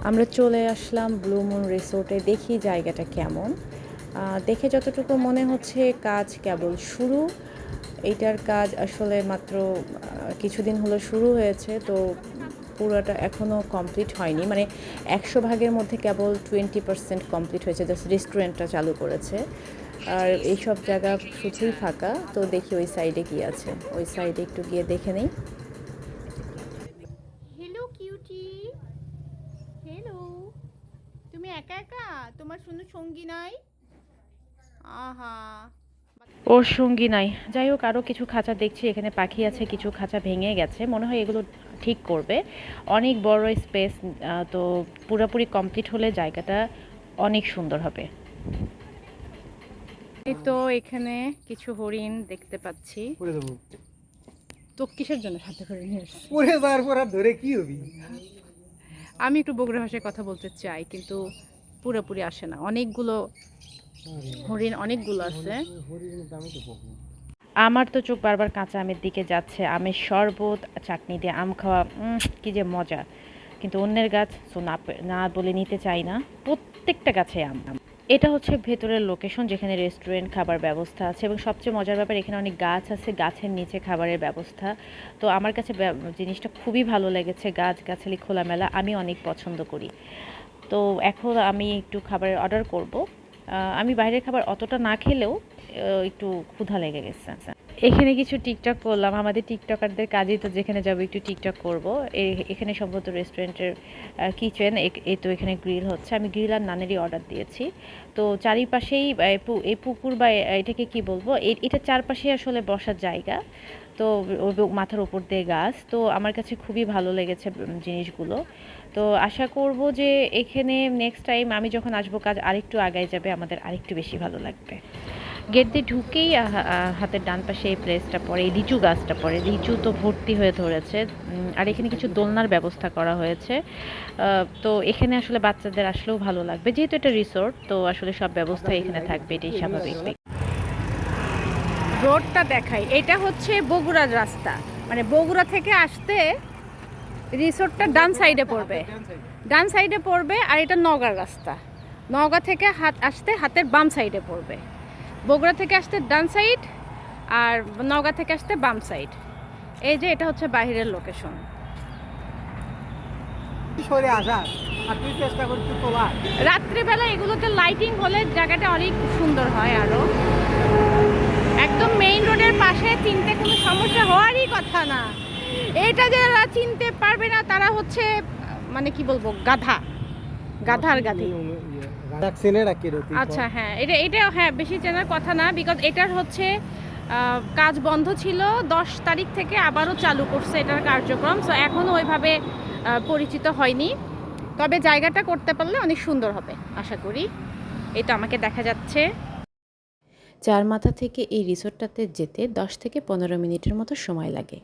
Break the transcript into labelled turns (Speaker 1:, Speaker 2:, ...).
Speaker 1: আমরা চলে আসলাম blue moon রিসোর্টে। দেখি জায়গাটা কেমন। দেখে যতটুকু মনে হচ্ছে কাজ কেবল শুরু। এইটার কাজ আসলে মাত্র কিছুদিন হলো শুরু হয়েছে, তো পুরোটা এখনও কমপ্লিট হয়নি। মানে 100 ভাগের মধ্যে কেবল 20% কমপ্লিট হয়েছে। জাস্ট রেস্টুরেন্টটা চালু করেছে, আর এইসব জায়গা শুধুই ফাঁকা। তো দেখি ওই সাইডে কি আছে, ওই সাইডে একটু গিয়ে দেখে নেই।
Speaker 2: Hello cutie, hello. তুমি একা একা? তোমার সুন্দর সঙ্গী নাই? আহা।
Speaker 1: ওর সঙ্গী নাই। যাই হোক, আরও কিছু খাঁচা দেখছি এখানে পাখি আছে, কিছু খাঁচা ভেঙে গেছে, মনে হয় এগুলো ঠিক করবে। অনেক বড় স্পেস, তো পুরোপুরি কমপ্লিট হলে জায়গাটা অনেক সুন্দর হবে। এই তো এখানে কিছু হরিণ দেখতে পাচ্ছি। তো কিসের জন্য সাথে করে নিয়ে এসেছি?
Speaker 3: পড়ে যাওয়ার পর আর ধরে কি হবি?
Speaker 1: আমি একটু বগুড়া ভাষায় কথা বলতে চাই, কিন্তু পুরোপুরি আসে না। অনেকগুলো হরিণ, অনেকগুলো আছে।
Speaker 3: হরিণের দামই তো বহু।
Speaker 1: আমার তো চোখ বারবার কাঁচা আমের দিকে যাচ্ছে। আমের শরবত, চাটনি দিয়ে আম খাওয়া, কি যে মজা। কিন্তু অন্যের গাছ, সো না না বলে নিতে চাই না। প্রত্যেকটা গাছে আম। এটা হচ্ছে ভেতরের লোকেশন, যেখানে রেস্টুরেন্ট, খাবার ব্যবস্থা আছে, এবং সবচেয়ে মজার ব্যাপার এখানে অনেক গাছ আছে, গাছের নিচে খাবারের ব্যবস্থা। তো আমার কাছে জিনিসটা খুবই ভালো লেগেছে। গাছগাছালি, খোলামেলা, আমি অনেক পছন্দ করি। তো এখন আমি একটু খাবারের অর্ডার করব। আমি বাইরের খাবার অতটা না খেলেও একটু ক্ষুধা লেগে গেছে। এখানে কিছু টিকটক করলাম। আমাদের টিকটকারদের কাজই তো যেখানে যাবো একটু টিকটক করব। এখানে সম্ভবত রেস্টুরেন্টের কিচেন। এই তো এখানে গ্রিল হচ্ছে। আমি গ্রিল আর নানেরই অর্ডার দিয়েছি। তো চারিপাশেই এই পুকুর বা এটাকে কি বলবো, এটা চারপাশেই আসলে বসার জায়গা। তো মাথার উপর দিয়ে গাছ। তো আমার কাছে খুবই ভালো লেগেছে জিনিসগুলো। তো আশা করব যে এখানে নেক্সট টাইম আমি যখন আসবো কাজ আরেকটু আগায় যাবে, আমাদের আরেকটু বেশি ভালো লাগবে। গেট দিয়ে ঢুকেই হাতের ডান পাশে এই প্লেসটা পড়ে, এই লিচু গাছটা পড়ে। লিচু তো ভর্তি হয়ে ধরেছে। আর এখানে কিছু দোলনার ব্যবস্থা করা হয়েছে। তো এখানে আসলে বাচ্চাদের আসলেও ভালো লাগবে, যেহেতু এটা রিসোর্ট, তো আসলে সব ব্যবস্থা এখানে থাকবে, এটাই স্বাভাবিক। রোডটা দেখাই, এটা হচ্ছে বগুড়ার রাস্তা। মানে বগুড়া থেকে আসতে রিসোর্টটা ডান সাইডে পড়বে, ডান সাইডে পড়বে। আর এটা নওগাঁর রাস্তা। নওগাঁ থেকে আসতে হাতের বাম সাইডে পড়বে। বগুড়া থেকে আসতে ডান সাইড, আর নওগাঁ থেকে আসতে বাম সাইড। এই যে এটা হচ্ছে বাইরের লোকেশন।
Speaker 3: সরে আসা আর তুই চেষ্টা করছিস তোলা।
Speaker 1: রাত্রিবেলা এগুলোতে লাইটিং হলে জায়গাটা অনেক সুন্দর হয়। আরও একদম মেইন রোডের পাশে, চিনতে কোনো সমস্যা হওয়ারই কথা না। এটা যারা চিনতে পারবে না তারা হচ্ছে মানে কি বলবো, গাধা, গাধার গাধি। আচ্ছা হ্যাঁ, এটা হ্যাঁ বেশি চেনার কথা না, বিকজ এটার হচ্ছে কাজ বন্ধ ছিল 10 তারিখ থেকে, আবারও চালু করছে এটার কার্যক্রম। সো এখনও ওইভাবে পরিচিত হয়নি, তবে জায়গাটা করতে পারলে অনেক সুন্দর হবে আশা করি। এটা আমাকে দেখা যাচ্ছে। চার মাথা থেকে এই রিসোর্টটাতে যেতে 10 থেকে 15 মিনিটের মতো সময় লাগে।